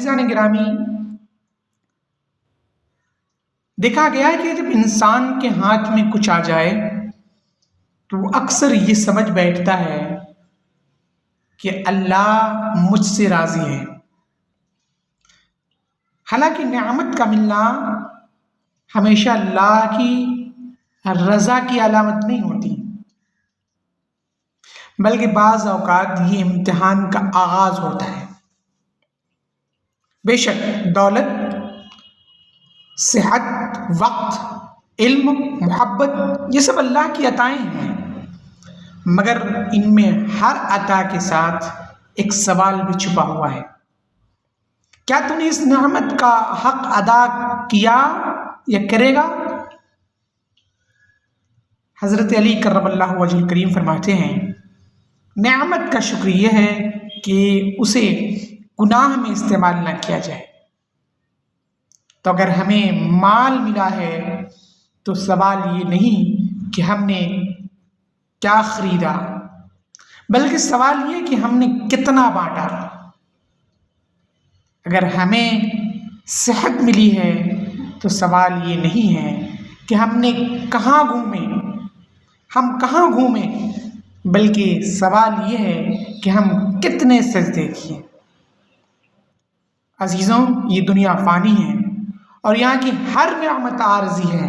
अजीज़ान गिरामी, देखा गया है कि जब इंसान के हाथ में कुछ आ जाए तो वो अक्सर ये समझ बैठता है कि अल्लाह मुझसे राज़ी है। हालांकि नेमत का मिलना हमेशा अल्लाह की रज़ा की अलामत नहीं होती, बल्कि बाज़ औक़ात ये इम्तिहान का आगाज़ होता है। बेशक दौलत, सेहत, वक्त, इल्म, मोहब्बत ये सब अल्लाह की अताएँ हैं, मगर इनमें हर अता के साथ एक सवाल भी छुपा हुआ है। क्या तूने इस नेमत का हक अदा किया या करेगा? हज़रत अली कर्रमल्लाहु वजहुल करीम फरमाते हैं, नेमत का शुक्र यह है कि उसे गुनाह में इस्तेमाल ना किया जाए। तो अगर हमें माल मिला है तो सवाल ये नहीं कि हमने क्या खरीदा, बल्कि सवाल ये कि हमने कितना बांटा। अगर हमें सेहत मिली है तो सवाल ये नहीं है कि हमने कहाँ घूमे, हम कहाँ घूमे, बल्कि सवाल ये है कि हम कितने सजदे किए। अजीज़ों, ये दुनिया फ़ानी है और यहाँ की हर नेमत आर्ज़ी है,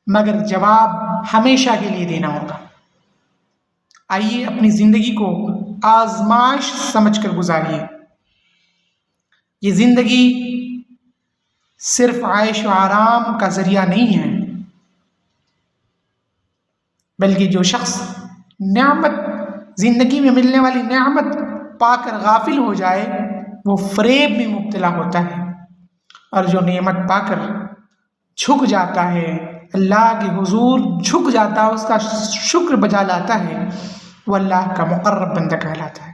मगर जवाब हमेशा के लिए देना होगा। आइए अपनी ज़िंदगी को आज़माइश समझकर गुजारिए। ये ज़िंदगी सिर्फ आयश व आराम का ज़रिया नहीं है, बल्कि जो शख्स नेमत, ज़िंदगी में मिलने वाली नेमत पाकर गाफिल हो जाए वो फ़रेब में मुब्तला होता है, और जो नेमत पाकर झुक जाता है, अल्लाह के हुजूर झुक जाता है, उसका शुक्र बजा लाता है, वो अल्लाह का मुक़र्रब बंदा कहलाता है।